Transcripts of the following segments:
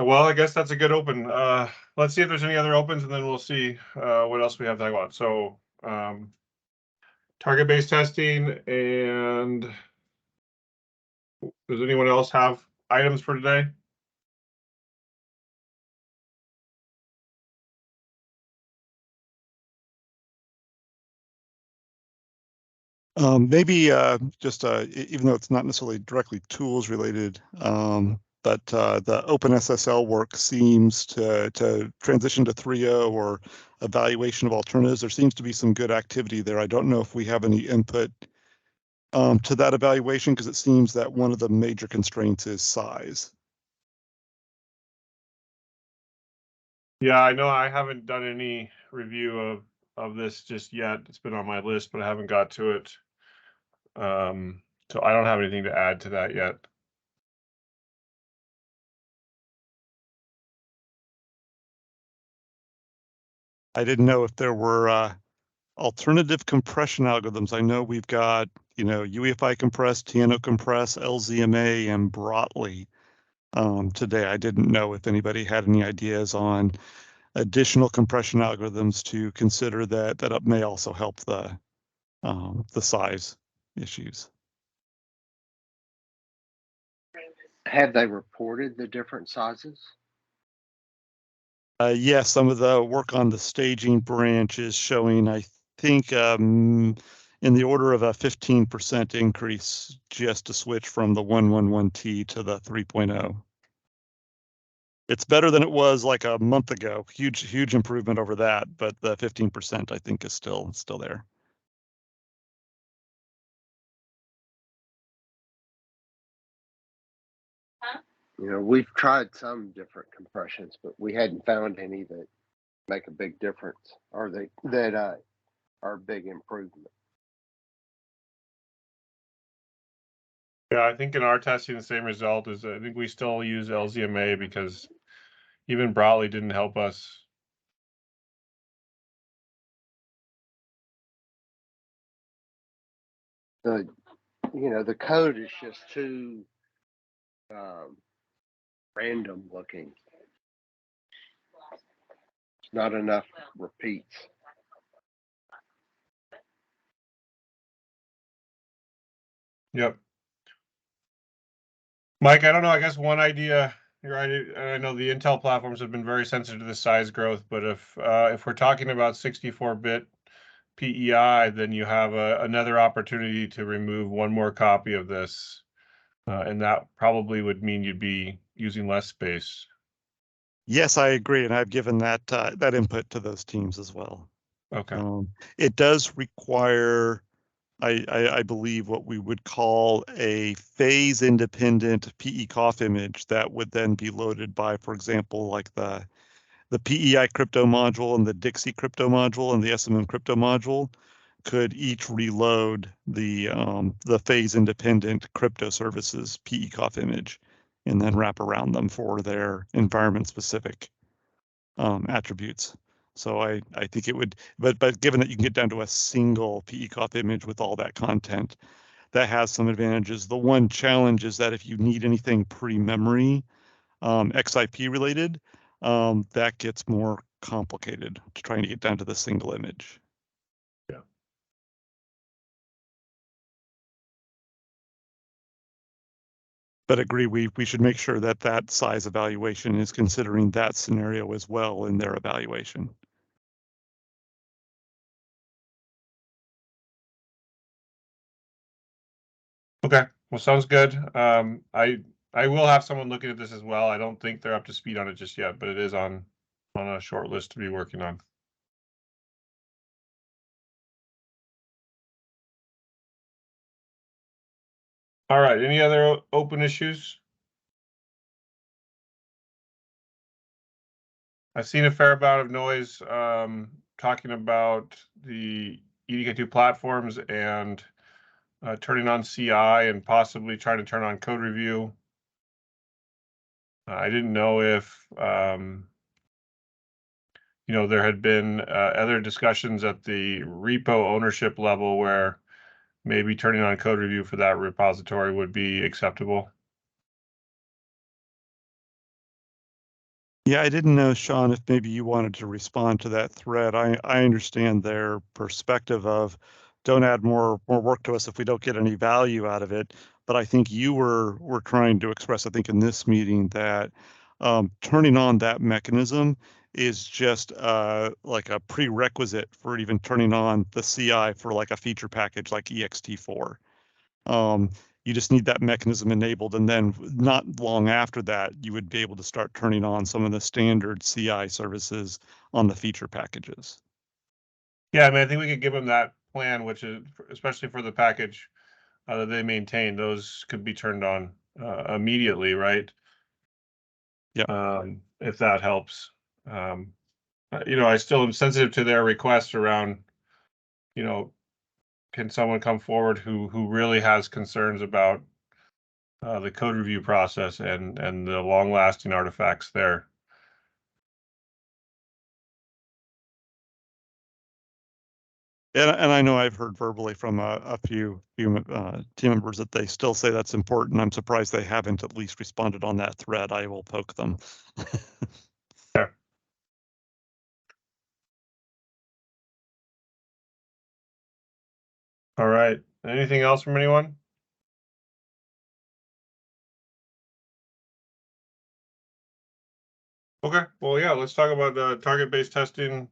Well, I guess that's a good open. Let's see if there's any other opens, and then we'll see what else we have to talk about. So, target-based testing, and does anyone else have items for today? Maybe just even though it's not necessarily directly tools related, but the OpenSSL work seems to transition to 3.0 or evaluation of alternatives. There seems to be some good activity there. I don't know if we have any input to that evaluation, because it seems that one of the major constraints is size. Yeah, I know I haven't done any review of this just yet. It's been on my list, but I haven't got to it. So I don't have anything to add to that yet. I didn't know if there were alternative compression algorithms. I know we've got, UEFI compress, TNO compress, LZMA, and Brotli. Today, I didn't know if anybody had any ideas on additional compression algorithms to consider that may also help the size issues. Have they reported the different sizes? Yes, some of the work on the staging branch is showing, I think, in the order of a 15% increase just to switch from the 111T to the 3.0. It's better than it was like a month ago. Huge improvement over that, but the 15% I think is still there. We've tried some different compressions, but we hadn't found any that make a big difference or that are a big improvement. Yeah, I think in our testing, the same result is I think we still use LZMA because even Brotli didn't help us. The code is just too random looking. Not enough repeats. Yep. Mike, I don't know. I guess one idea, you're right. I know the Intel platforms have been very sensitive to the size growth, but if we're talking about 64-bit PEI, then you have another opportunity to remove one more copy of this, and that probably would mean you'd be using less space. Yes, I agree, and I've given that input to those teams as well. Okay. It does require, I believe, what we would call a phase-independent PECOF image that would then be loaded by, for example, like the PEI crypto module and the Dixie crypto module and the SMM crypto module could each reload the phase-independent crypto services PECOF image and then wrap around them for their environment-specific attributes. So I think it would, but given that you can get down to a single PECOF image with all that content, that has some advantages. The one challenge is that if you need anything pre-memory, XIP related, that gets more complicated to trying to get down to the single image. Yeah. But agree, we should make sure that size evaluation is considering that scenario as well in their evaluation. Okay, well, sounds good. I will have someone looking at this as well. I don't think they're up to speed on it just yet, but it is on a short list to be working on. All right, any other open issues? I've seen a fair amount of noise talking about the EDK2 platforms and turning on CI and possibly trying to turn on code review. I didn't know if there had been other discussions at the repo ownership level where maybe turning on code review for that repository would be acceptable. Yeah, I didn't know, Sean, if maybe you wanted to respond to that thread. I understand their perspective of don't add more work to us if we don't get any value out of it. But I think you were trying to express, I think, in this meeting that turning on that mechanism is just like a prerequisite for even turning on the CI for like a feature package like ext4. You just need that mechanism enabled, and then not long after that, you would be able to start turning on some of the standard CI services on the feature packages. Yeah, I mean, I think we could give them that plan, which is especially for the package that they maintain. Those could be turned on immediately, right? Yeah. If that helps. I still am sensitive to their request around, can someone come forward who really has concerns about the code review process and the long-lasting artifacts there. And I know I've heard verbally from a few team members that they still say that's important. I'm surprised they haven't at least responded on that thread. I will poke them. Yeah. All right. Anything else from anyone? Okay. Well, yeah, let's talk about target-based testing,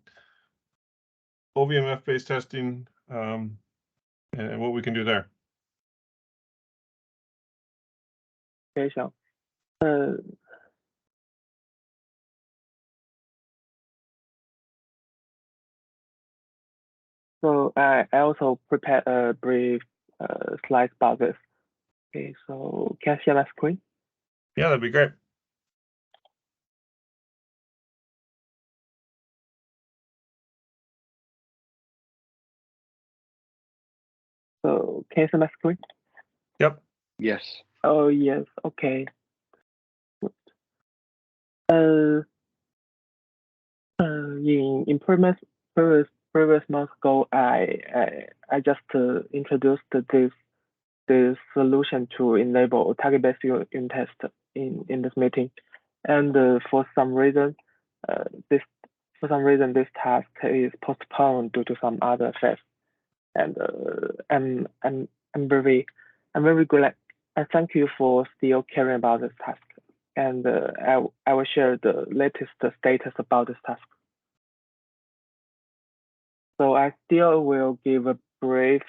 OVMF-based testing, and what we can do there. Okay, so so I also prepared a brief slide about this. Okay, so can I share my screen? Yeah, that'd be great. So can you see my screen? Yep. Yes. Oh yes, okay. In previous months ago, I just introduced this solution to enable target-based unit test in this meeting, and for some reason, this task is postponed due to some other effects, and I'm very glad and thank you for still caring about this task, and I will share the latest status about this task. So I still will give a brief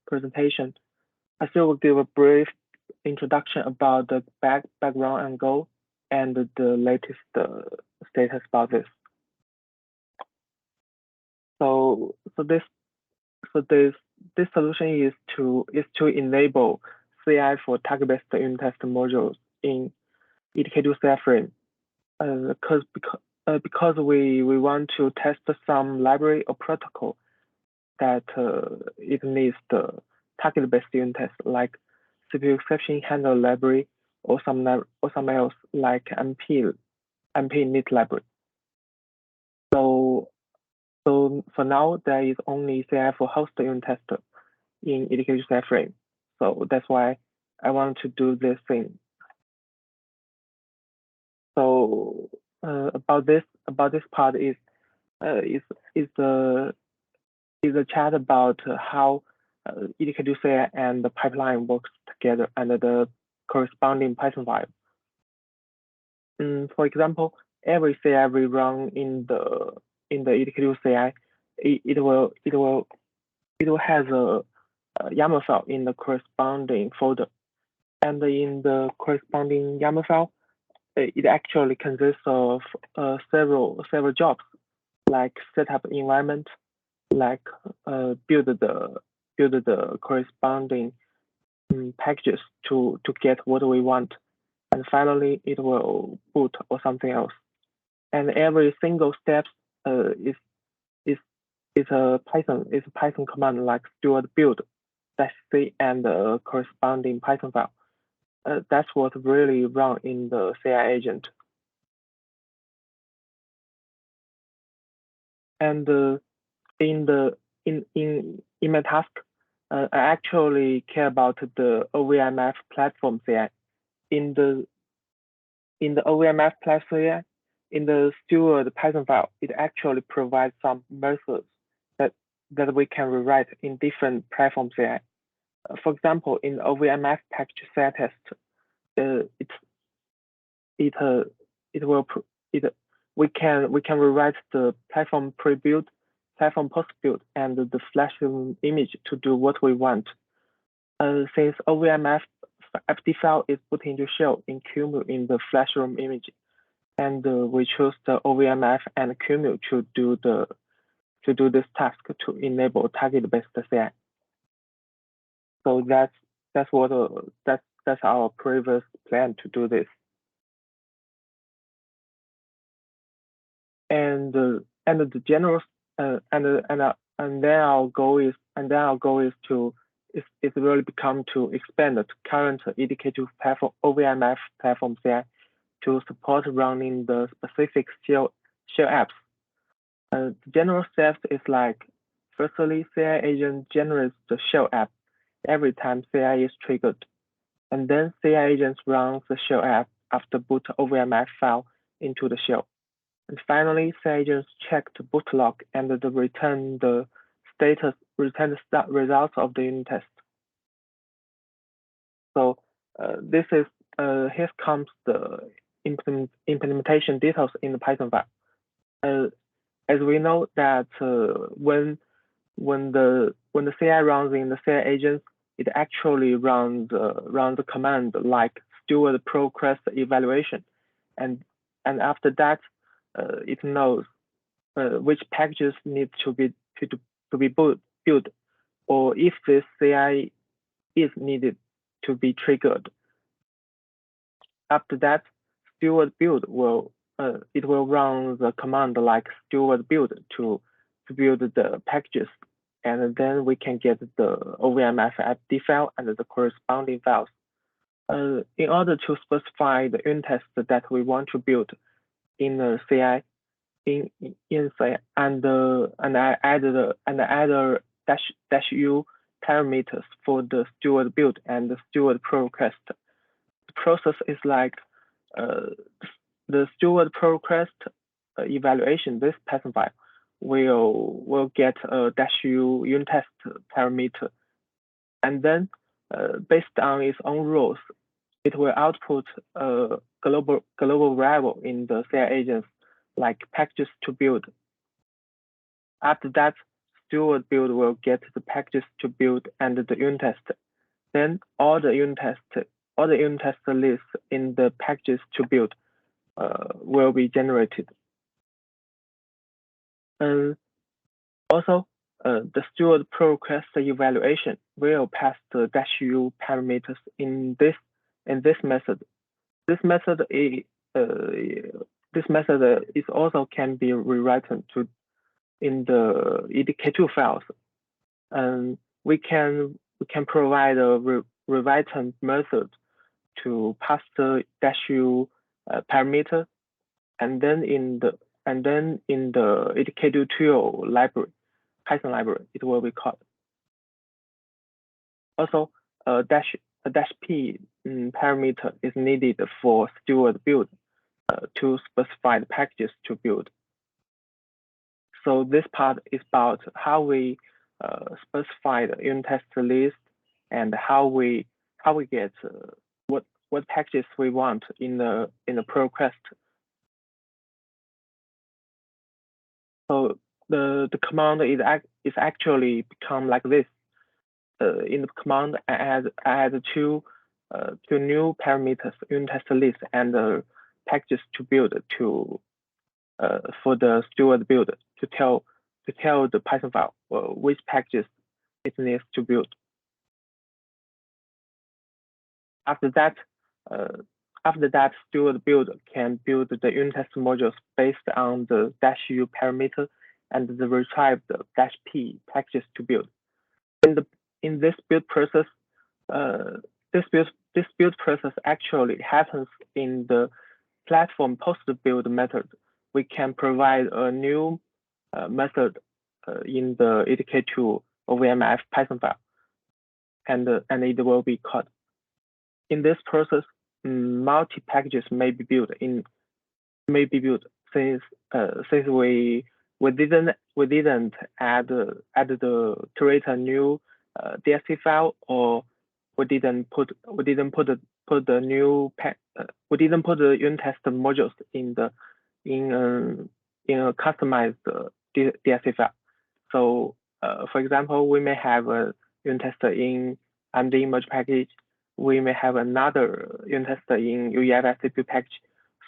presentation. I still will give a brief introduction about the background and goal and the latest status about this. So this solution is to enable CI for target-based unit test modules in EDK2 CI frame. Because we want to test some library or protocol that it needs the target-based unit test, like CPU exception handler library or some else like MP init library. So for now, there is only CI for host unit test in EDK2 CI frame. So that's why I want to do this thing. So about this part is a chat about how EDK2 CI and the pipeline works together under the corresponding Python file. For example, every CI we run in the EDK2 CI, it will has a YAML file in the corresponding folder, and in the corresponding YAML file, it actually consists of several jobs, like set up environment, like build the corresponding packages to get what we want, and finally it will boot or something else. And every single step is a Python command like steward build -c and the corresponding Python file. That's what really run in the CI agent. And in my task, I actually care about the OVMF platform CI. In the OVMF platform CI, in the steward Python file, it actually provides some methods that we can rewrite in different platform CI. For example, in OVMF package CI test, we can rewrite the platform pre-build, platform post-build, and the flash image to do what we want. Since OVMF FD file is put into shell in QEMU in the flash ROM image, and we choose the OVMF and QEMU to do this task to enable target-based CI. So that's our previous plan to do this. And the general and then our goal is to really become to expand the current EDK2 platform OVMF platform CI to support running the specific shell apps. The general steps is like, firstly, CI agent generates the shell app every time CI is triggered, and then CI agent runs the shell app after boot OVMF file into the shell. And finally, CI agents check the boot log and return the results of the unit test. So this is here comes the implementation details in the Python file. As we know that when the CI runs in the CI agents, it actually runs a command like steward progress evaluation, and after that, it knows which packages need to be built, or if this CI is needed to be triggered. After that, steward build will run the command like steward build to build the packages, and then we can get the OVMF FD file and the corresponding files. In order to specify the unit test that we want to build in the CI, in CI, and I added -u parameters for the steward build and the steward pull request. The process is like the steward pull request evaluation. This Python file will get a -u unit test parameter, and then based on its own rules, it will output a global variable in the CI agents like packages to build. After that, steward build will get the packages to build and the unit test. Then all the unit test lists in the packages to build will be generated. And also, the steward pull request evaluation will pass the -u parameters in this method. This method is also can be rewritten in the EDK2 files, and we can provide a rewritten method to pass the -u parameter, and then in the EDK2 tool library, Python library, it will be called. Also, a -p parameter is needed for steward build to specify the packages to build. So this part is about how we specify the unit test list and how we get what packages we want in the pull request. So the command is actually become like this. In the command, I add two new parameters, unit test list and packages to build for the steward build to tell the Python file which packages it needs to build. After that, steward build can build the unit test modules based on the -u parameter and the retrieved -p packages to build. In this build process, this build process actually happens in the platform post build method. We can provide a new method in the EDK2 OVMF Python file, and it will be called. In this process, multi packages may be built since we didn't add the create a new DSC file, or we didn't put the new we didn't put the unit test modules in a customized DSC file. So for example, we may have a unit test in MD image package. We may have another unit test in UEFI CPU package.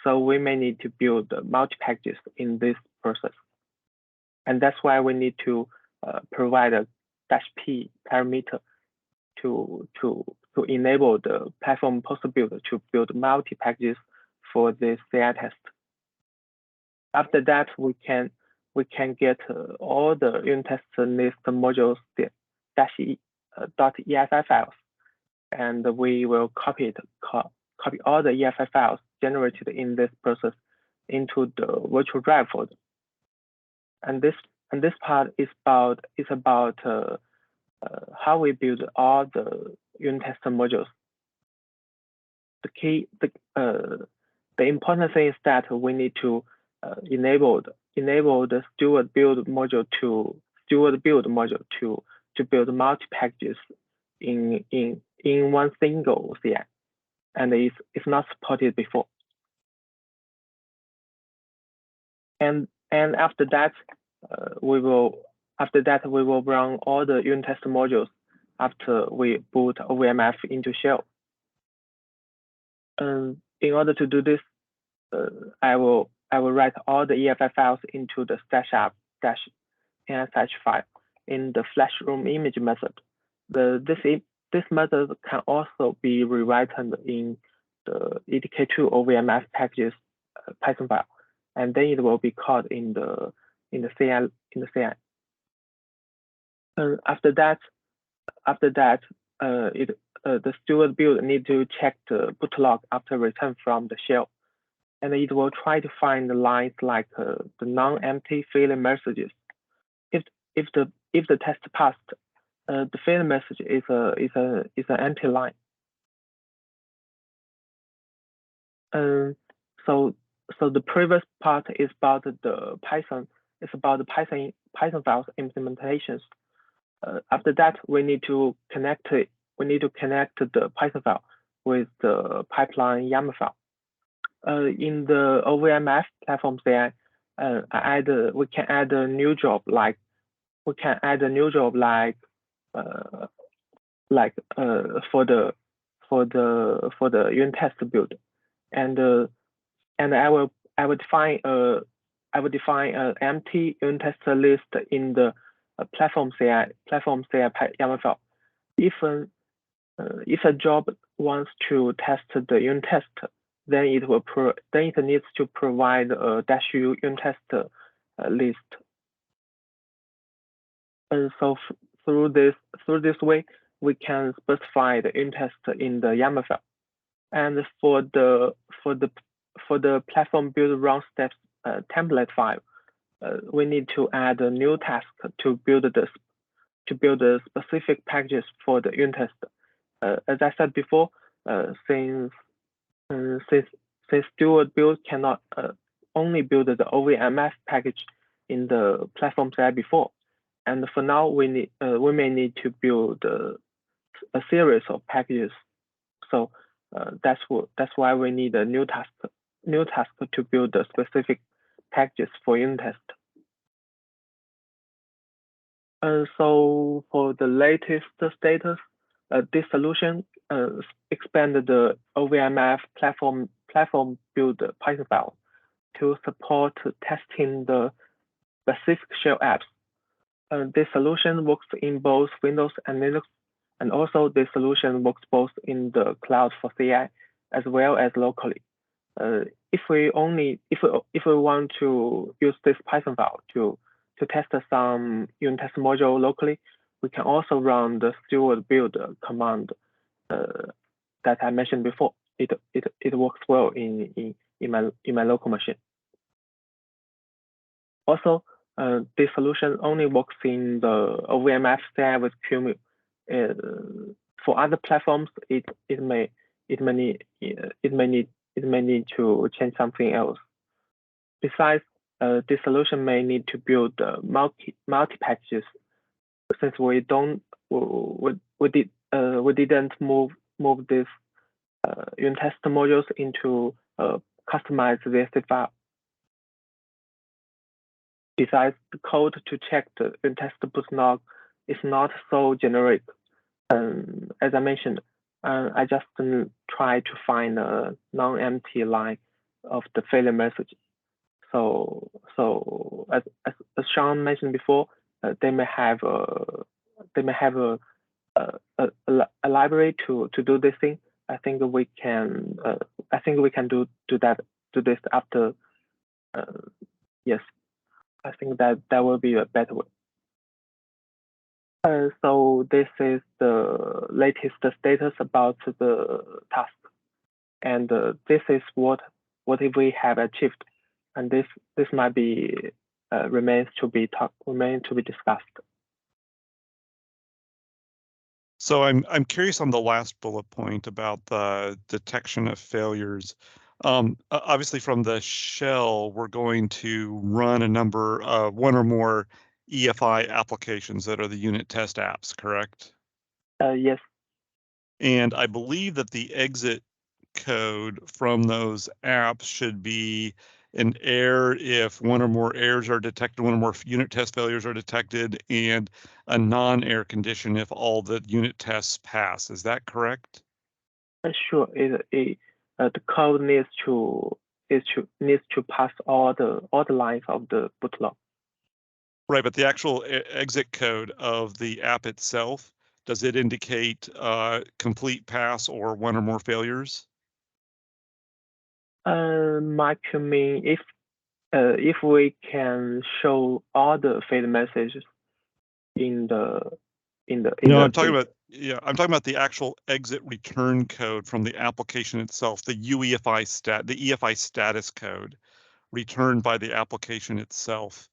So we may need to build multi-packages in this process. And that's why we need to provide a -p parameter to enable the platform poster builder to build multi-packages for this CI test. After that, we can get all the unit test list modules .efi files, and we will copy all the EFI files generated in this process into the virtual drive folder. And this part is about how we build all the unit test modules. The important thing is that we need to enable the steward build module to build multi packages in one single CI, and it's not supported before. And after that, we will run all the unit test modules after we boot OVMF into shell. In order to do this, I will write all the EFI files into the -up-nsh file in the flashroom image method. This method can also be rewritten in the EDK2 OVMF packages Python file, and then it will be called in the CI. After that, the steward build need to check the boot log after return from the shell, and it will try to find the lines like the non-empty failing messages. If the test passed, the failing message is an empty line. So the previous part is about the Python. It's about the Python files implementations. After that, we need to connect it. We need to connect the Python file with the pipeline YAML file. In the OVMF platform CI, we can add a new job like for the unit test build, and I will define an empty unit test list in the platform CI YAML file. If a job wants to test the unit test, then it needs to provide a -u unit test list. And so through this way, we can specify the unit test in the YAML file. And for the platform build run steps template file, we need to add a new task to build the specific packages for the unit test. As I said before, since steward build cannot only build the OVMF package in the platform CI before, and for now we may need to build a series of packages. So that's why we need a new task to build the specific packages for unit test. So for the latest status, this solution expanded the OVMF platform build Python file to support testing the specific shell apps. This solution works in both Windows and Linux, and also this solution works both in the cloud for CI as well as locally. If we want to use this Python file to test some unit test module locally, we can also run the steward build command that I mentioned before. It works well in my local machine. Also, this solution only works in the OVMF CI with QEMU. For other platforms, it may need to change something else. besides, this solution may need to build multi packages, since we didn't move this unit test modules into customized VST file. Besides, the code to check the unit test boot log is not so generic. As I mentioned, I just try to find a non-empty line of the failure message. So as Sean mentioned before, they may have a library to do this thing. I think we can do this after. Yes, I think that will be a better way. So this is the latest status about the task, and this is what we have achieved, and this might be remains to be discussed. So I'm curious on the last bullet point about the detection of failures. Obviously, from the shell, we're going to run a number of one or more EFI applications that are the unit test apps, correct? Yes. And I believe that the exit code from those apps should be an error if one or more errors are detected, one or more unit test failures are detected, and a non-error condition if all the unit tests pass. Is that correct? Sure. The code needs to pass all the lines of the boot log. Right, but the actual exit code of the app itself, does it indicate complete pass or one or more failures? Might you mean if we can show all the failed messages in the No, I'm talking about the actual exit return code from the application itself, the EFI status code returned by the application itself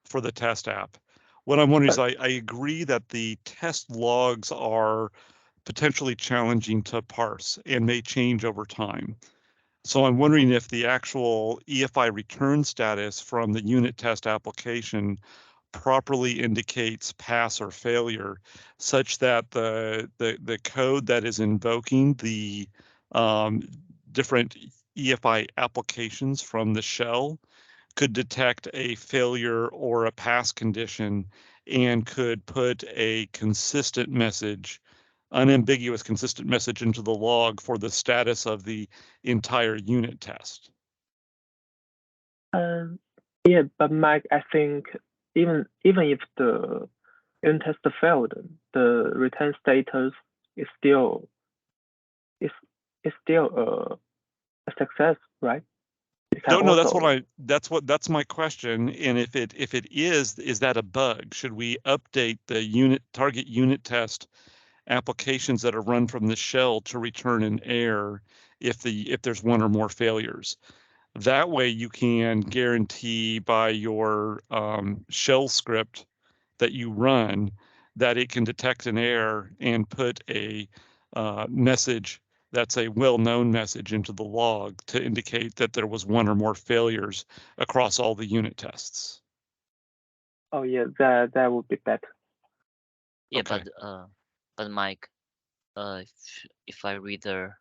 for the test app. What I'm wondering is I agree that the test logs are potentially challenging to parse and may change over time. So I'm wondering if the actual EFI return status from the unit test application properly indicates pass or failure, such that the code that is invoking the different EFI applications from the shell could detect a failure or a pass condition and could put a consistent message, unambiguous consistent message into the log for the status of the entire unit test. Yeah, but Mike, I think even if the unit test failed, the return status is still a success, right? No, that's my question. And if it is that a bug? Should we update the target unit test applications that are run from the shell to return an error if there's one or more failures? That way you can guarantee by your shell script that you run that it can detect an error and put a message that's a well-known message into the log to indicate that there was one or more failures across all the unit tests. Oh yeah, that would be better. Yeah, Okay. but Mike, if I read the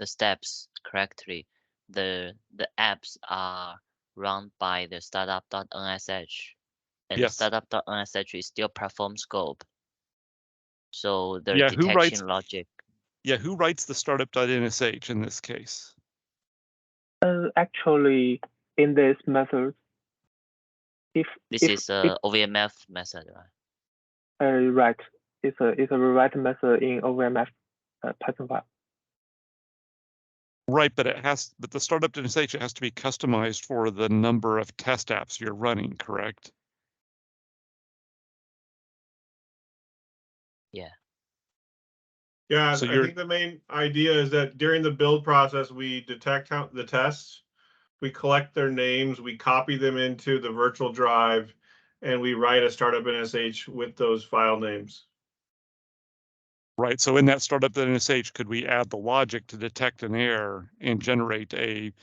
steps correctly, the apps are run by the startup.nsh, and Yes. the startup.nsh is still platform scope. So the Yeah, detection logic. Yeah, who writes the startup.nsh in this case? Actually, in this method, This is a OVMF method, right? Right, it's a rewrite method in OVMF Python file. Right, but the startup.nsh it has to be customized for the number of test apps you're running, correct? Yeah. Yeah, So I think the main idea is that during the build process, we detect the tests, we collect their names, we copy them into the virtual drive, and we write a startup.nsh with those file names. Right, so in that startup.nsh, could we add the logic to detect an error and generate a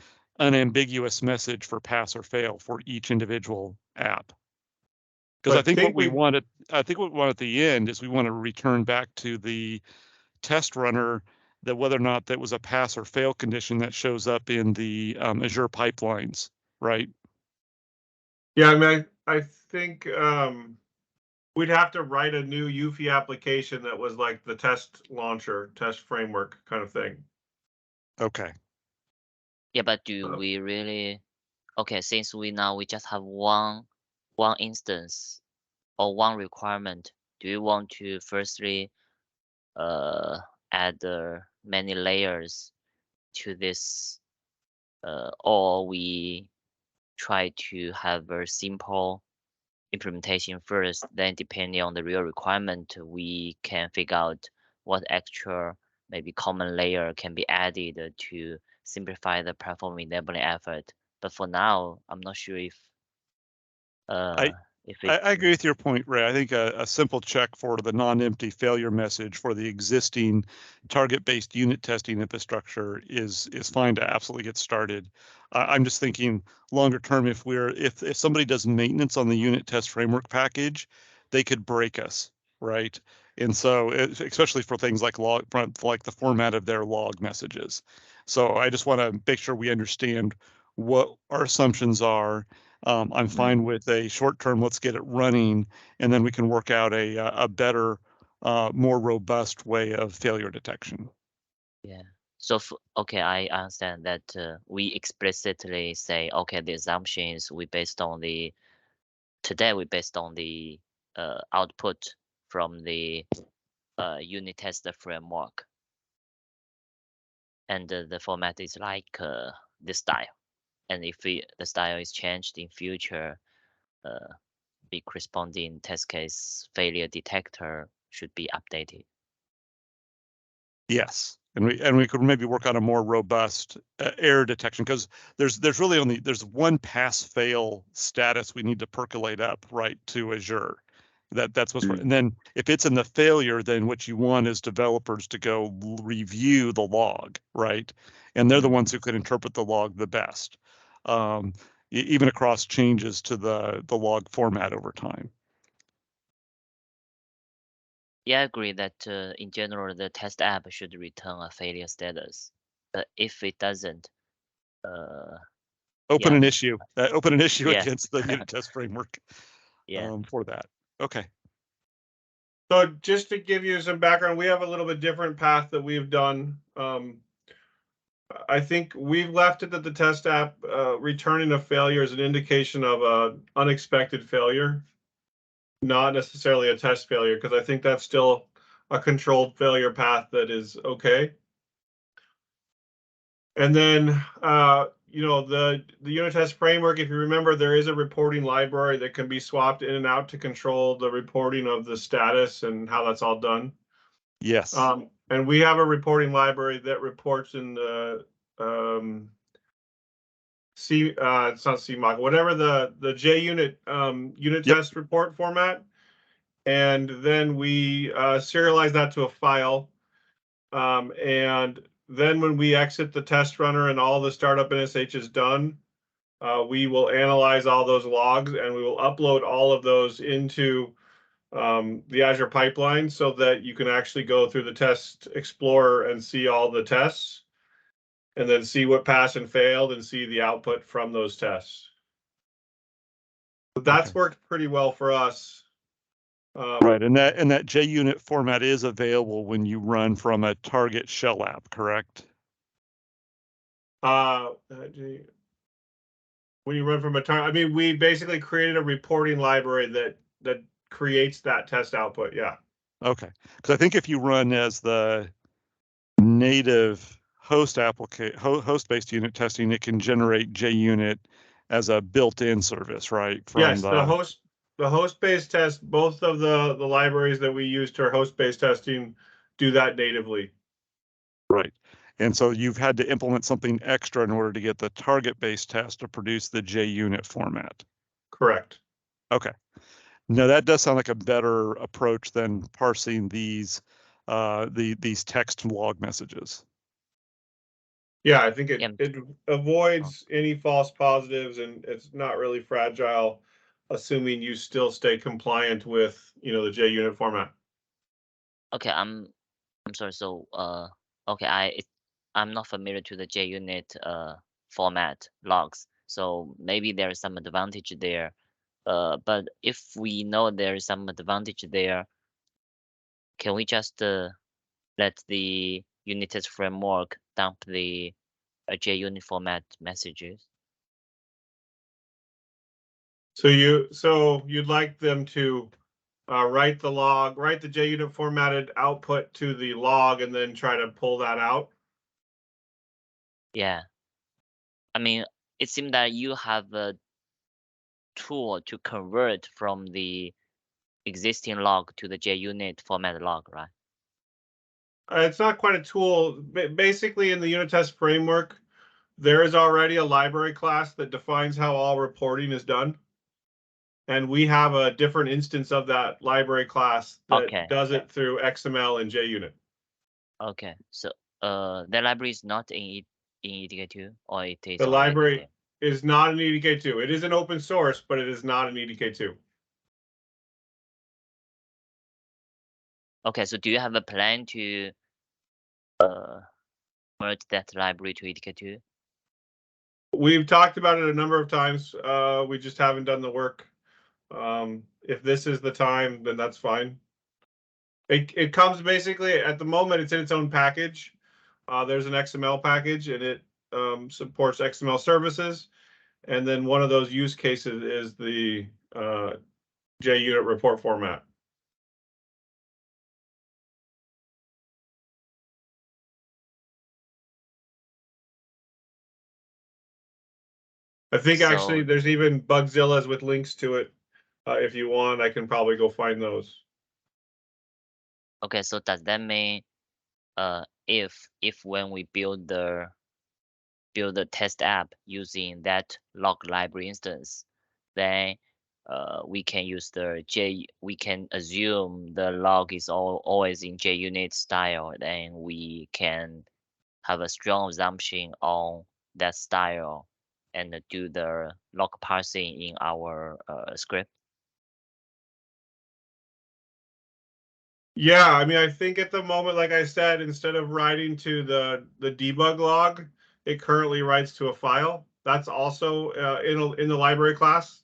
unambiguous message for pass or fail for each individual app. Because I But think what we we- want at the end is we want to return back to the test runner that whether or not that was a pass or fail condition that shows up in the Azure pipelines, right? Yeah, I mean, I think we'd have to write a new Eufy application that was like the test launcher, test framework kind of thing. Okay. Yeah, but do we really? Okay, since we just have one instance or one requirement, do you want to firstly add many layers to this, or we try to have a simple implementation first, then depending on the real requirement, we can figure out what extra maybe common layer can be added to simplify the platform enabling effort. But for now, I'm not sure if I agree with your point, Ray. I think a simple check for the non-empty failure message for the existing target-based unit testing infrastructure is fine to absolutely get started. I'm just thinking longer term, if somebody does maintenance on the unit test framework package, they could break us, right? And so, especially for things like like the format of their log messages. So I just want to make sure we understand what our assumptions are. I'm fine with a short term, let's get it running, and then we can work out a better, more robust way of failure detection. Yeah. So, okay, I understand that we explicitly say, okay, the assumption is today we based on the output from the unit test framework. And the format is like this style. And if the style is changed in future, the corresponding test case failure detector should be updated. Yes, and we could maybe work on a more robust error detection, because there's really there's one pass fail status we need to percolate up right to Azure. That's what's and then if it's in the failure, then what you want is developers to go review the log, right? And they're the ones who could interpret the log the best, even across changes to the log format over time. Yeah, I agree that in general, the test app should return a failure status. But if it doesn't, open yeah. an issue Yeah. against the unit test framework Yeah. For that. Okay. So just to give you some background, we have a little bit different path that we've done. I think we've left it that the test app returning a failure is an indication of an unexpected failure, not necessarily a test failure, because I think that's still a controlled failure path that is okay. And then, you know, the unit test framework, if you remember, there is a reporting library that can be swapped in and out to control the reporting of the status and how that's all done. Yes. And we have a reporting library that reports in the it's not CMOC, whatever the JUnit unit test report format. And then we serialize that to a file. And then when we exit the test runner and all the startup NSH is done, we will analyze all those logs and we will upload all of those into the Azure pipeline so that you can actually go through the test explorer and see all the tests and then see what passed and failed and see the output from those tests. But that's worked pretty well for us. Right, and that JUnit format is available when you run from a target shell app, correct? When you run from a target, I mean, we basically created a reporting library that creates that test output. Yeah. Okay, because I think if you run as the native host-based unit testing, it can generate JUnit as a built-in service, right? Yes, the host-based test, both of the libraries that we use to our host-based testing do that natively. Right. And so you've had to implement something extra in order to get the target-based test to produce the JUnit format. Correct. Okay. No, that does sound like a better approach than parsing these text log messages. Yeah, I think it, Yeah. it avoids any false positives, and it's not really fragile, assuming you still stay compliant with, the JUnit format. Okay, I'm sorry. So okay, I'm not familiar to the JUnit format logs. So maybe there is some advantage there. But if we know there is some advantage there, can we just let the unit test framework dump the JUnit format messages? So you'd like them to write the JUnit formatted output to the log and then try to pull that out? Yeah. I mean, it seems that you have a tool to convert from the existing log to the JUnit format log, right? It's not quite a tool. Basically, in the unit test framework, there is already a library class that defines how all reporting is done. And we have a different instance of that library class that Okay. does it through XML and JUnit. Okay. So the library is not in EDK2, or it is The already library there? is not an EDK2. It is an open source, but it is not an EDK2. Okay, so do you have a plan to merge that library to EDK2? We've talked about it a number of times. We just haven't done the work. If this is the time, then that's fine. It comes basically at the moment, it's in its own package. There's an XML package, and it supports XML services. And then one of those use cases is the JUnit report format. I think actually So there's even Bugzillas with links to it. If you want, I can probably go find those. okay, so does that mean if when we build the test app using that log library instance, then we can use we can assume the log is always in JUnit style, then we can have a strong assumption on that style and do the log parsing in our script. Yeah, I mean, I think at the moment, like I said, instead of writing to the debug log, it currently writes to a file. That's also in the library class.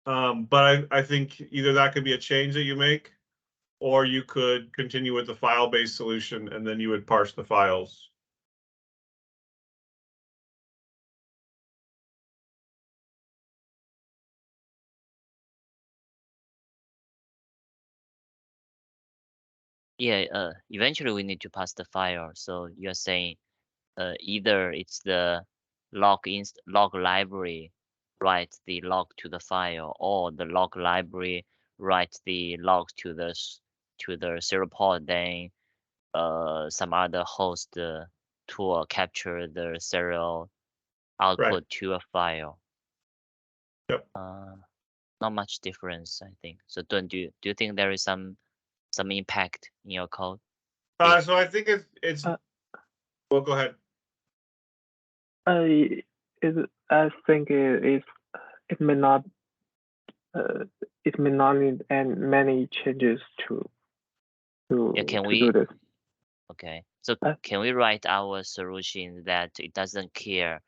But I think either that could be a change that you make, or you could continue with the file-based solution, and then you would parse the files. Yeah, eventually we need to pass the file. So you're saying either it's the log library writes the log to the file, or the log library writes the log to the serial port, then some other host tool capture the serial Right. output to a file. Yep. Not much difference, I think. So do you think there is some impact in your code? So I think it's. Well, go ahead. I think it may not need many changes to Yeah, can do this. Okay, so can we write our solution that it doesn't care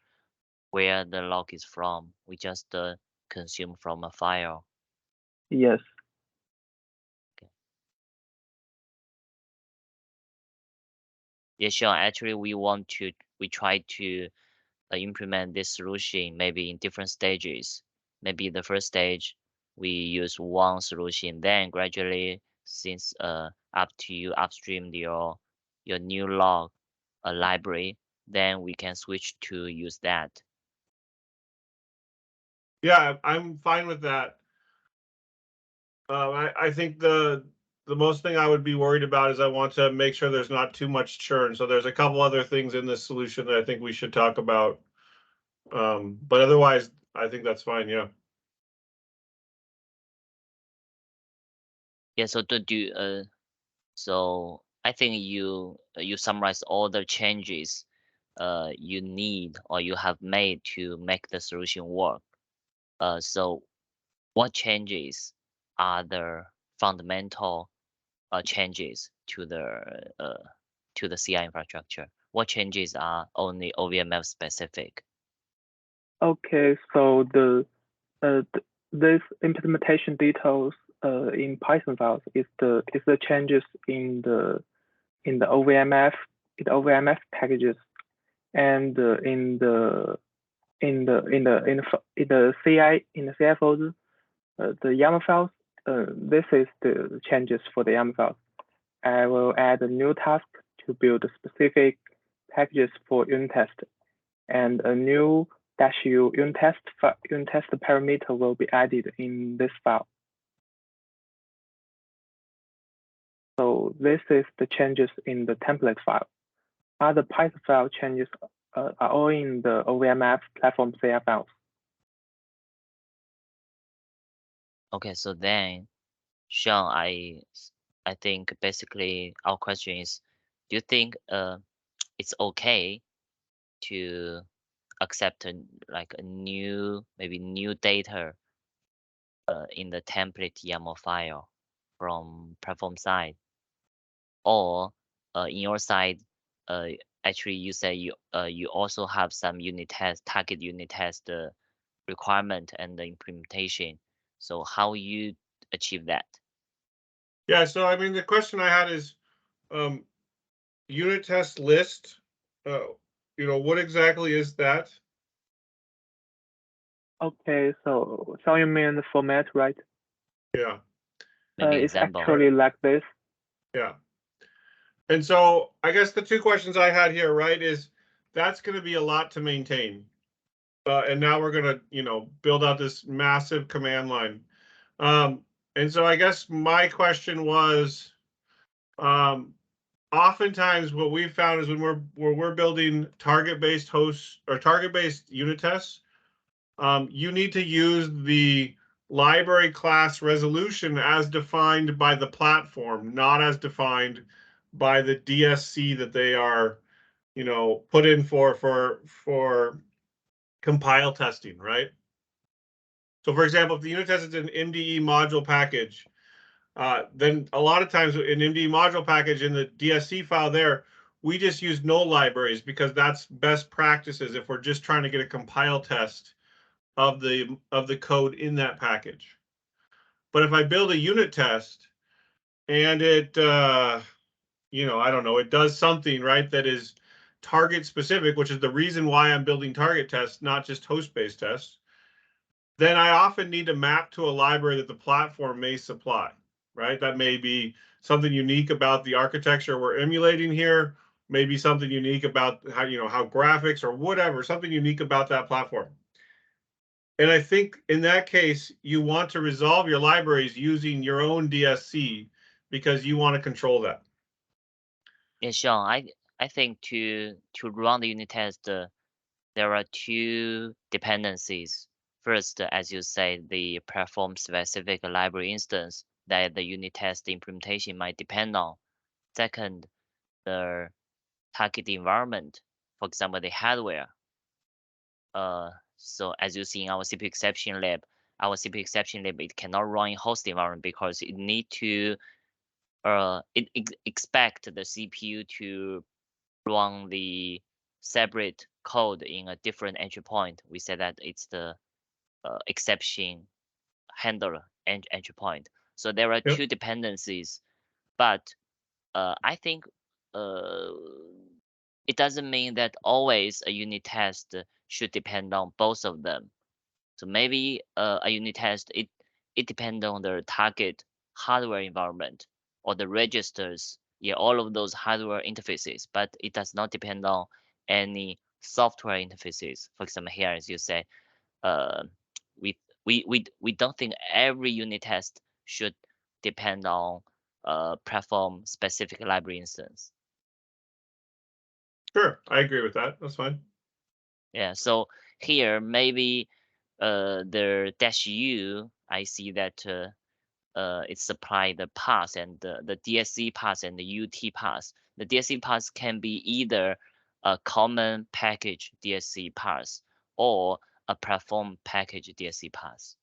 where the log is from? We just consume from a file. Yes. Okay. Yeah, sure. Actually, we try to implement this solution maybe in different stages. Maybe the first stage we use one solution, then gradually, since up to you upstream your new log library, then we can switch to use that. Yeah, I'm fine with that. I think the most thing I would be worried about is I want to make sure there's not too much churn. So there's a couple other things in this solution that I think we should talk about. But otherwise, I think that's fine. Yeah. Yeah. So so I think you summarize all the changes you need or you have made to make the solution work. So what changes are the fundamental changes to the CI infrastructure? What changes are only OVMF specific? Okay, so this implementation details in Python files is the changes in the OVMF packages, and in the CI folder, the YAML files. This is the changes for the YAML files. I will add a new task to build specific packages for unit test, and a new -u unit test parameter will be added in this file. So this is the changes in the template file. Other Python file changes are all in the OVMF platform CI files. Okay, so then, Sean, I think basically our question is, do you think it's okay to accept like a maybe new data in the template YAML file from platform side, or in your side, actually you say you also have some target unit test requirement and the implementation. So how you achieve that? Yeah, so I mean, the question I had is, unit test list, what exactly is that? Okay, so you mean the format, right? Yeah, Maybe It's example. actually like this. yeah. And so I guess the two questions I had here, right, is that's going to be a lot to maintain. And now we're going to, build out this massive command line. And so I guess my question was, oftentimes what we've found is when we're building target-based hosts or target-based unit tests, you need to use the library class resolution as defined by the platform, not as defined by the DSC that they are, put in for compile testing, right? So for example, if the unit test is an MDE module package, then a lot of times in MDE module package in the DSC file there, we just use no libraries because that's best practices if we're just trying to get a compile test of the code in that package. But if I build a unit test and it, I don't know, it does something, right, that is target specific, which is the reason why I'm building target tests, not just host-based tests, then I often need to map to a library that the platform may supply, right? That may be something unique about the architecture we're emulating here, maybe something unique about how graphics or whatever, something unique about that platform. And I think in that case, you want to resolve your libraries using your own DSC because you want to control that. Yeah, Sean, I think to run the unit test, there are two dependencies. First, as you say, the platform specific library instance that the unit test implementation might depend on. Second, the target environment, for example, the hardware. So as you see in our CPU exception lab, it cannot run in host environment because it need to expect the CPU to run the separate code in a different entry point. We say that it's the exception handler entry point. So there are two dependencies, but I think it doesn't mean that always a unit test should depend on both of them. So maybe a unit test, it depends on the target hardware environment or the registers, all of those hardware interfaces, but it does not depend on any software interfaces. For example, here, as you say, we don't think every unit test should depend on platform specific library instance. Sure, I agree with that. That's fine. Yeah, so here maybe the -u, I see that it supply the path and the DSC path and the UT path. The DSC path can be either a common package DSC path or a platform package DSC path?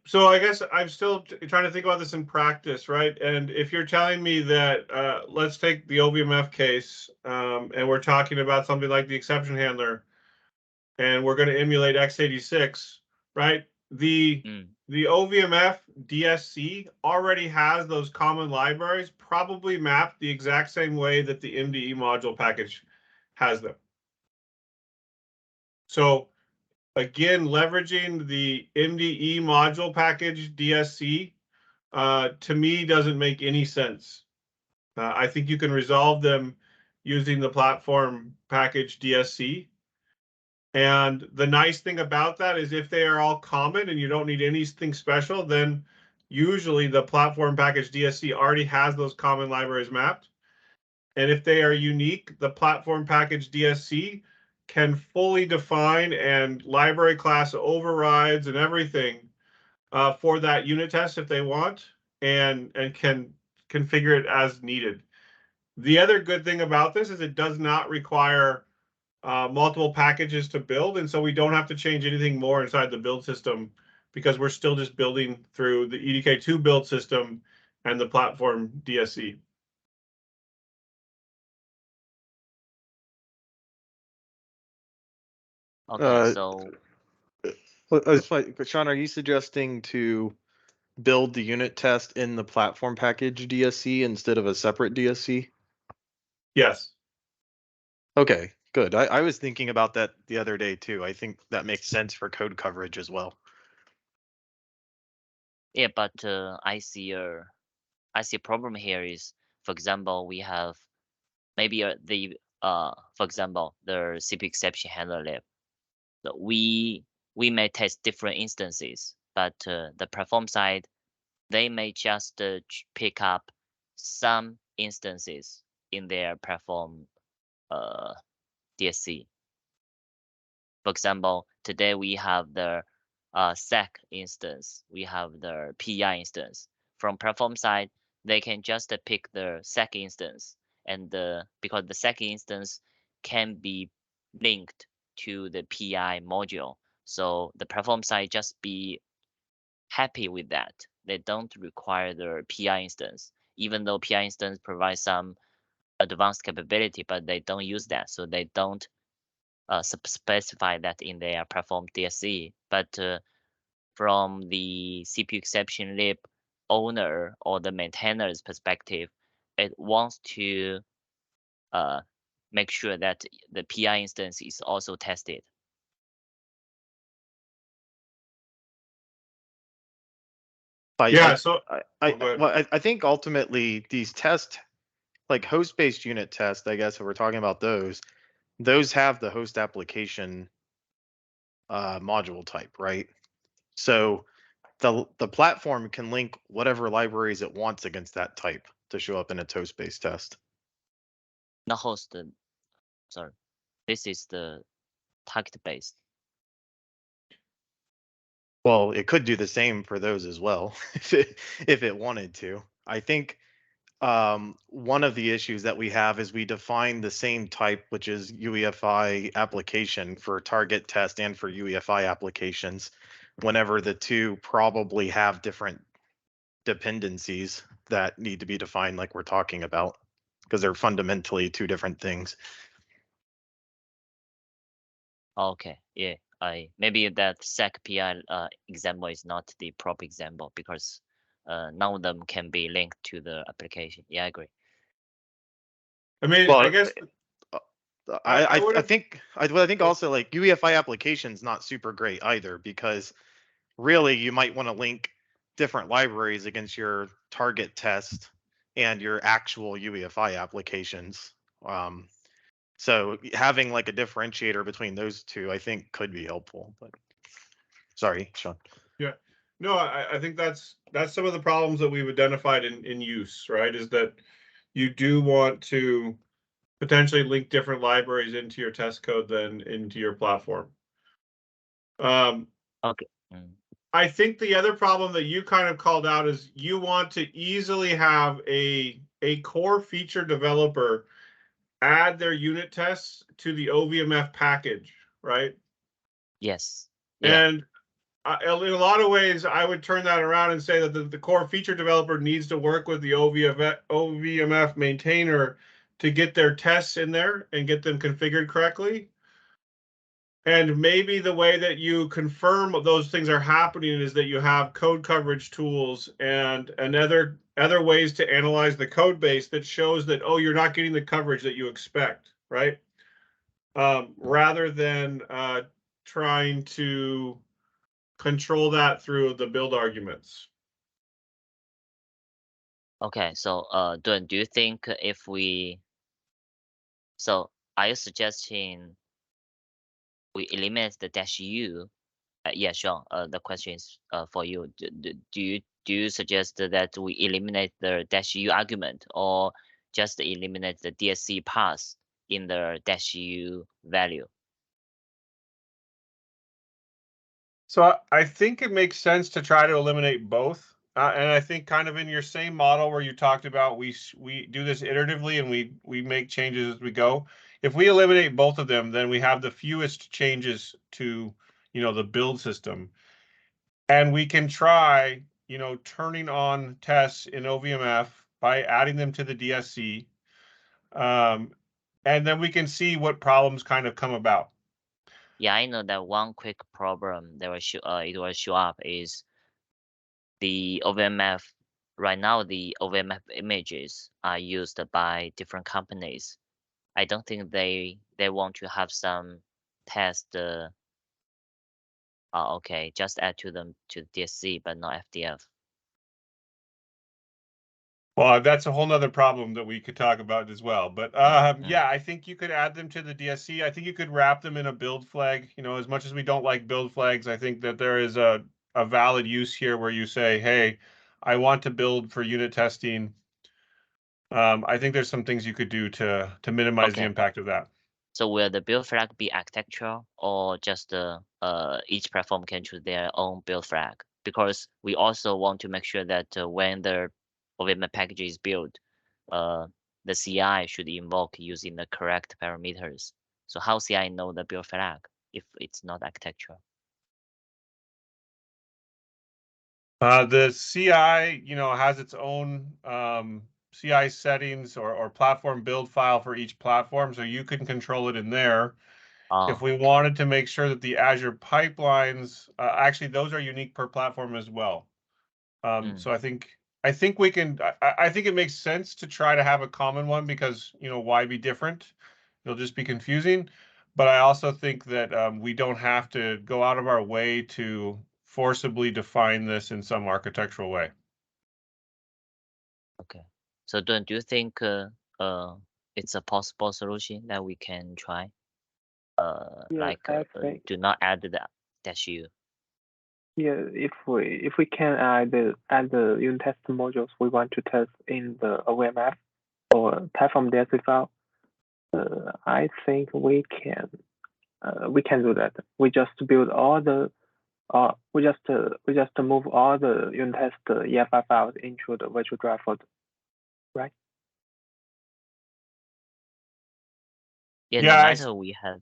So I guess I'm still trying to think about this in practice, right? And if you're telling me that, let's take the OVMF case, and we're talking about something like the exception handler, and we're going to emulate x86, right? The OVMF DSC already has those common libraries, probably mapped the exact same way that the MDE module package has them. So again, leveraging the MDE module package DSC, to me, doesn't make any sense. I think you can resolve them using the platform package DSC. And the nice thing about that is if they are all common and you don't need anything special, then usually the platform package DSC already has those common libraries mapped. And if they are unique, the platform package DSC can fully define and library class overrides and everything for that unit test if they want, and can configure it as needed. The other good thing about this is it does not require multiple packages to build, and so we don't have to change anything more inside the build system because we're still just building through the EDK2 build system and the platform DSC. Okay, so Sean, are you suggesting to build the unit test in the platform package DSC instead of a separate DSC? Yes. Okay, good. I was thinking about that the other day too. I think that makes sense for code coverage as well. yeah, but I see a problem here is, for example, we have maybe for example, the CPU exception handler lib. So we may test different instances, but the platform side, they may just pick up some instances in their platform DSC. For example, today we have the SEC instance, we have the PI instance. From platform side, they can just pick the SEC instance, and because the SEC instance can be linked to the PI module, so the platform side just be happy with that. They don't require the PI instance, even though PI instance provides some advanced capability, but they don't use that, so they don't specify that in their platform DSC. But from the CPU exception lib owner or the maintainer's perspective, it wants to make sure that the PI instance is also tested. Yeah, so I think ultimately these tests, like host-based unit tests, I guess if we're talking about those have the host application module type, right? So the platform can link whatever libraries it wants against that type to show up in a host-based test. Not host, sorry. This is the target-based. Well, it could do the same for those as well if it wanted to. I think one of the issues that we have is we define the same type, which is UEFI application for target test and for UEFI applications, whenever the two probably have different dependencies that need to be defined like we're talking about, because they're fundamentally two different things. Okay, yeah, maybe that SEC PI example is not the proper example because none of them can be linked to the application. Yeah, I agree. I mean, Well, I guess I think also like UEFI application's not super great either, because really you might want to link different libraries against your target test and your actual UEFI applications. So having like a differentiator between those two, I think could be helpful. But sorry, Sean. Yeah, no, I think that's some of the problems that we've identified in use, right? Is that you do want to potentially link different libraries into your test code than into your platform. Okay. I think the other problem that you kind of called out is you want to easily have a a core feature developer add their unit tests to the OVMF package, right? Yes. Yeah. And in a lot of ways, I would turn that around and say that the core feature developer needs to work with the OVMF maintainer to get their tests in there and get them configured correctly. And maybe the way that you confirm those things are happening is that you have code coverage tools and other ways to analyze the code base that shows that, oh, you're not getting the coverage that you expect, right? Rather than trying to control that through the build arguments. Okay. So, Dun, do you think if so are you suggesting we eliminate the -u? Yeah, sure. The question is for you. Do you suggest that we eliminate the -u argument, or just eliminate the DSC pass in the -u value? So I think it makes sense to try to eliminate both. And I think kind of in your same model where you talked about we do this iteratively and we make changes as we go. If we eliminate both of them, then we have the fewest changes to, the build system. And we can try, turning on tests in OVMF by adding them to the DSC. And then we can see what problems kind of come about. Yeah, I know that one quick problem that it will show up is the OVMF. Right now, the OVMF images are used by different companies. I don't think they want to have some test. Okay, just add to them to DSC, but not FDF. Well, that's a whole nother problem that we could talk about as well. But yeah, I think you could add them to the DSC. I think you could wrap them in a build flag. As much as we don't like build flags, I think that there is a valid use here where you say, hey, I want to build for unit testing. I think there's some things you could do to minimize the impact of that. So will the build flag be architectural, or just each platform can choose their own build flag? Because we also want to make sure that when the OVMF package is built, the CI should invoke using the correct parameters. So how CI know the build flag if it's not architectural? The CI, has its own CI settings or platform build file for each platform, so you can control it in there. If we wanted to make sure that the Azure pipelines, actually, those are unique per platform as well. So I think we can. I think it makes sense to try to have a common one because why be different? It'll just be confusing. But I also think that we don't have to go out of our way to forcibly define this in some architectural way. Okay. So do you think it's a possible solution that we can try? Yes, I think. Do not add the -u. Yeah, if we can add the unit test modules we want to test in the OVMF or platform DSC file, I think we can do that. We just build all the we just move all the unit test EFI files into the virtual drive folder, right? Yeah, Yeah, no matter we have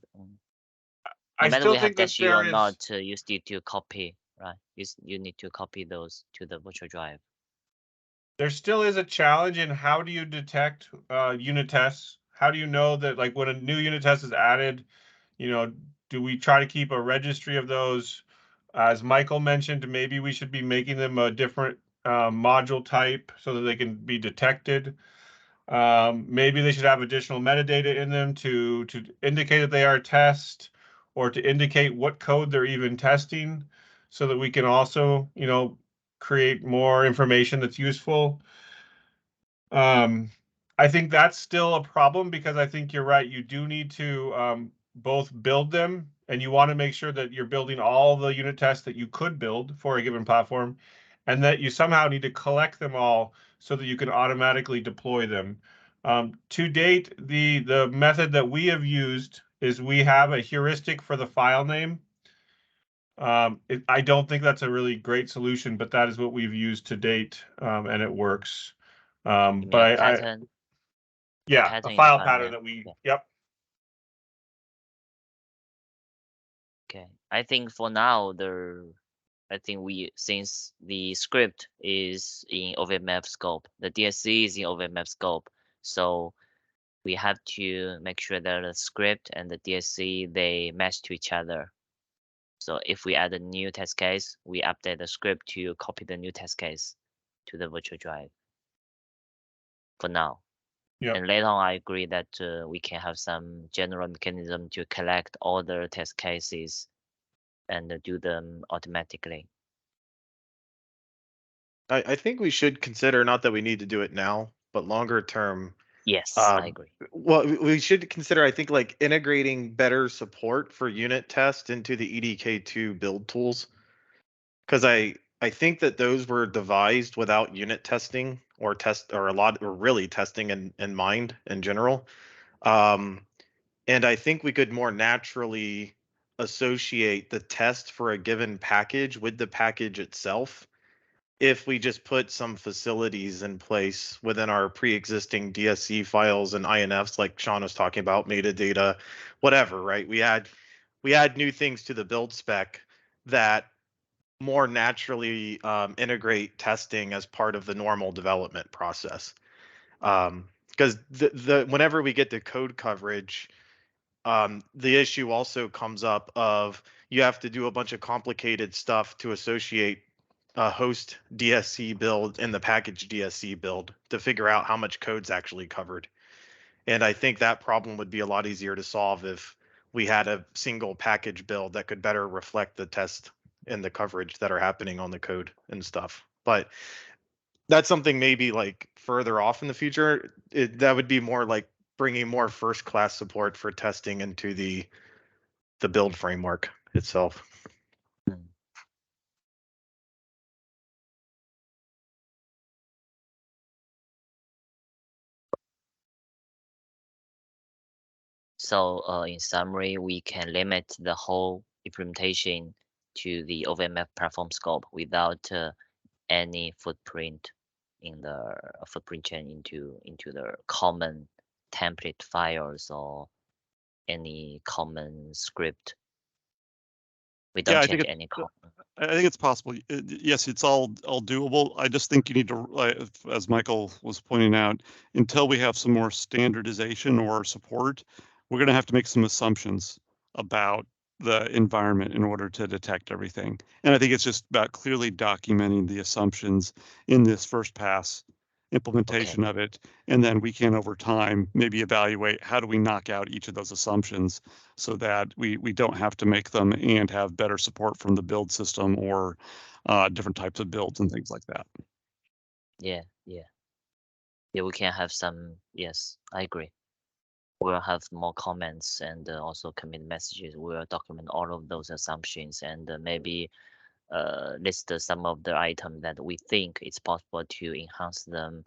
I still think that -u there or is. not, you still to copy, right? You need to copy those to the virtual drive. There still is a challenge in how do you detect unit tests? How do you know that, like, when a new unit test is added, do we try to keep a registry of those? As Michael mentioned, maybe we should be making them a different module type so that they can be detected. Maybe they should have additional metadata in them to indicate that they are a test or to indicate what code they're even testing so that we can also, create more information that's useful. I think that's still a problem because I think you're right. You do need to both build them, and you want to make sure that you're building all the unit tests that you could build for a given platform, and that you somehow need to collect them all so that you can automatically deploy them. To date, the method that we have used is we have a heuristic for the file name. I don't think that's a really great solution, but that is what we've used to date, and it works. You mean But a pattern? yeah, pattern a in the file file, pattern yeah. that we, Yeah. yep. Okay, I think for now I think since the script is in OVMF scope, the DSC is in OVMF scope, so we have to make sure that the script and the DSC they match to each other. So if we add a new test case, we update the script to copy the new test case to the virtual drive. For now. Yep. And later on, I agree that we can have some general mechanism to collect all the test cases and do them automatically. I think we should consider, not that we need to do it now, but longer term. Yes, I agree. Well, we should consider, I think, like integrating better support for unit test into the EDK2 build tools. Because I think that those were devised without unit testing or really testing in mind in general. And I think we could more naturally associate the test for a given package with the package itself if we just put some facilities in place within our pre-existing DSC files and INFs, like Sean was talking about, metadata, whatever, right? We add new things to the build spec that more naturally integrate testing as part of the normal development process. Because whenever we get to code coverage, the issue also comes up of you have to do a bunch of complicated stuff to associate a host DSC build and the package DSC build to figure out how much code's actually covered. And I think that problem would be a lot easier to solve if we had a single package build that could better reflect the test and the coverage that are happening on the code and stuff. But that's something maybe like further off in the future. That would be more like bringing more first class support for testing into the build framework itself. So in summary, we can limit the whole implementation to the OVMF platform scope without any footprint in the footprint chain into the common template files or any common script. We don't change any common. I think it's possible. Yes, it's all doable. I just think you need to, as Michael was pointing out, until we have some more standardization or support, we're going to have to make some assumptions about the environment in order to detect everything. And I think it's just about clearly documenting the assumptions in this first pass implementation of it. And then we can, over time, maybe evaluate how do we knock out each of those assumptions so that we don't have to make them and have better support from the build system or different types of builds and things like that. Yeah, we can have some, yes, I agree. We'll have more comments and also commit messages. We'll document all of those assumptions and maybe list some of the items that we think it's possible to enhance them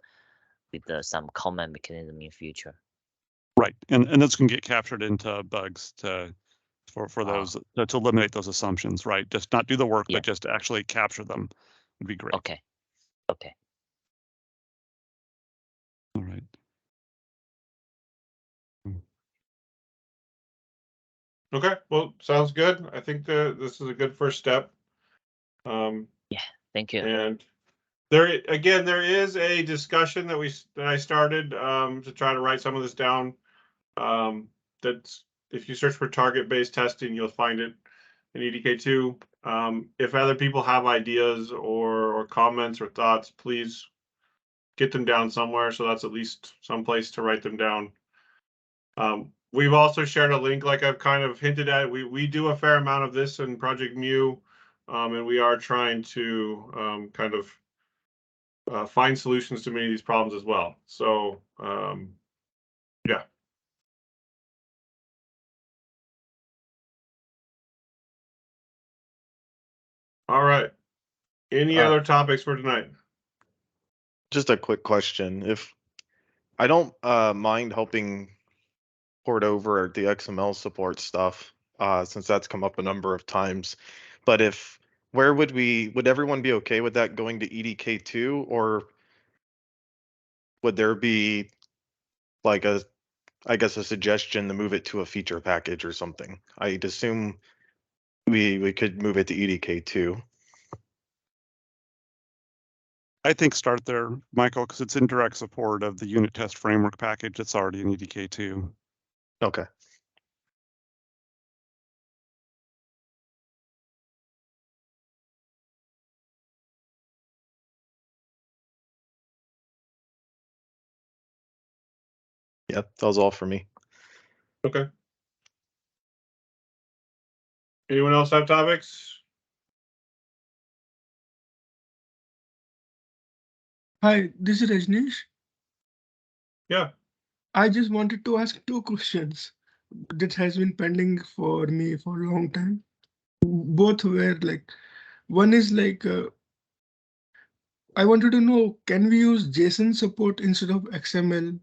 with some common mechanism in future. Right, and those can get captured into bugs for those to eliminate those assumptions. Right, just not do the work, but just actually capture them would be great. Okay. All right. Okay, well, sounds good. I think this is a good first step. Yeah, thank you. And there is a discussion that I started to try to write some of this down. That's, if you search for target-based testing, you'll find it in EDK2. If other people have ideas or comments or thoughts, please get them down somewhere, so that's at least some place to write them down. We've also shared a link, like I've kind of hinted at. We do a fair amount of this in Project Mu, and we are trying to kind of find solutions to many of these problems as well. So yeah. All right. Any other topics for tonight? Just a quick question. If I don't mind helping port over the XML support stuff, since that's come up a number of times, but would everyone be okay with that going to EDK2, or would there be like I guess a suggestion to move it to a feature package or something? I'd assume we could move it to EDK2. I think start there, Michael, because it's in direct support of the unit test framework package that's already in EDK2. Okay. Yep, that was all for me. Okay. Anyone else have topics? Hi, this is Rajneesh. Yeah. I just wanted to ask two questions that has been pending for me for a long time. Both were like, one is like, I wanted to know, can we use JSON support instead of XML?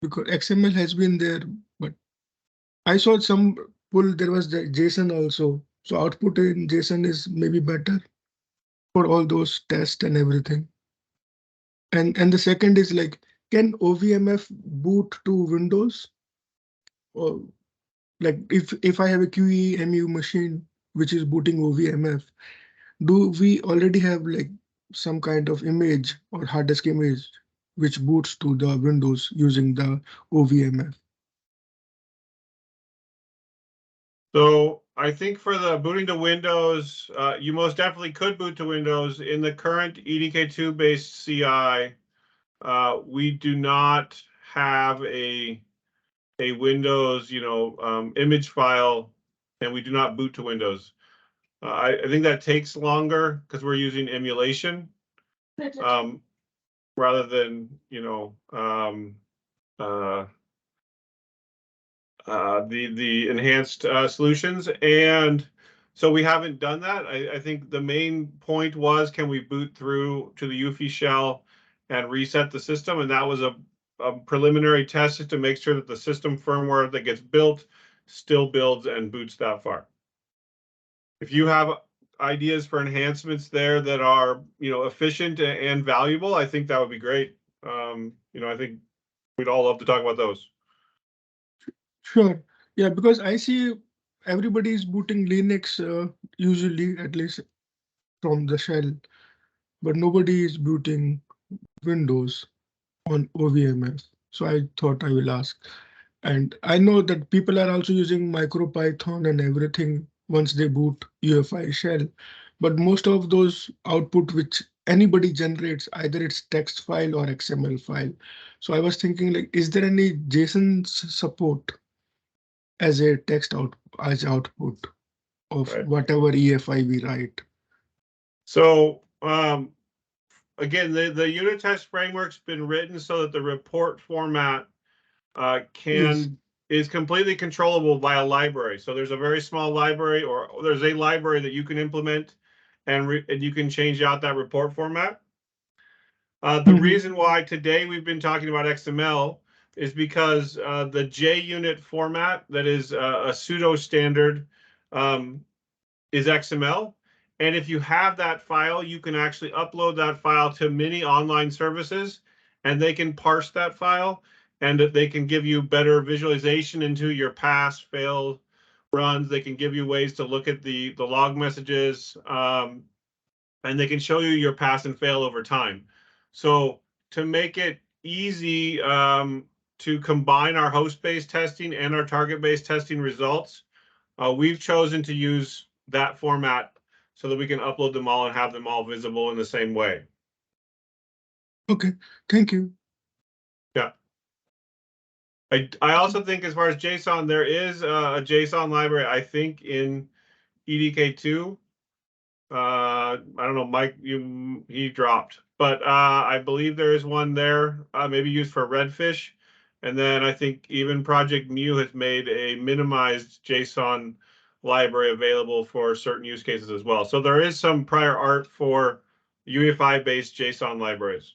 Because XML has been there, but I saw some pull, there was the JSON also. So output in JSON is maybe better for all those tests and everything. And the second is like, can OVMF boot to Windows? Or like if I have a QEMU machine which is booting OVMF, do we already have like some kind of image or hard disk image which boots to the Windows using the OVMF? So I think for the booting to Windows, you most definitely could boot to Windows. In the current EDK2 based CI, we do not have a Windows, image file, and we do not boot to Windows. I think that takes longer because we're using emulation rather than, the enhanced solutions. And so we haven't done that. I think the main point was, can we boot through to the UEFI shell and reset the system? And that was a preliminary test just to make sure that the system firmware that gets built still builds and boots that far. If you have ideas for enhancements there that are, efficient and valuable, I think that would be great. I think we'd all love to talk about those. Sure. Yeah, because I see everybody is booting Linux usually, at least from the shell, but nobody is booting Windows on OVMF. So I thought I will ask. And I know that people are also using MicroPython and everything once they boot UEFI shell, but most of those output which anybody generates, either it's text file or XML file. So I was thinking like, is there any JSON support as a text out as output of Right. whatever EFI we write? So again, the unit test framework's been written so that the report format is completely controllable by a library. So there's a very small library, or there's a library that you can implement, and you can change out that report format. The reason why today we've been talking about XML is because the JUnit format that is a pseudo standard is XML. And if you have that file, you can actually upload that file to many online services, and they can parse that file, and they can give you better visualization into your pass, fail runs. They can give you ways to look at the log messages, and they can show you your pass and fail over time. So to make it easy to combine our host-based testing and our target-based testing results, we've chosen to use that format so that we can upload them all and have them all visible in the same way. Okay, thank you. Yeah. I also think as far as JSON, there is a JSON library, I think, in EDK2. I don't know, Mike, he dropped, but I believe there is one there, maybe used for redfish. And then I think even Project Mu has made a minimized JSON library available for certain use cases as well. So there is some prior art for UEFI-based JSON libraries.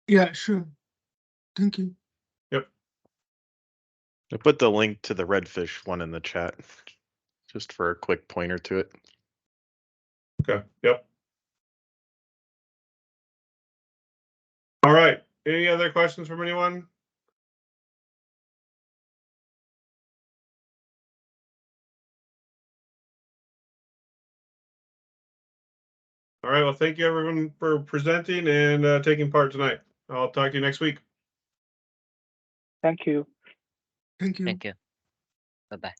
Yeah, sure. Thank you. Yep. I put the link to the redfish one in the chat, just for a quick pointer to it. Okay. Yep. All right. Any other questions from anyone? All right, well, thank you everyone for presenting and taking part tonight. I'll talk to you next week. Thank you. Thank you. Thank you. Bye-bye.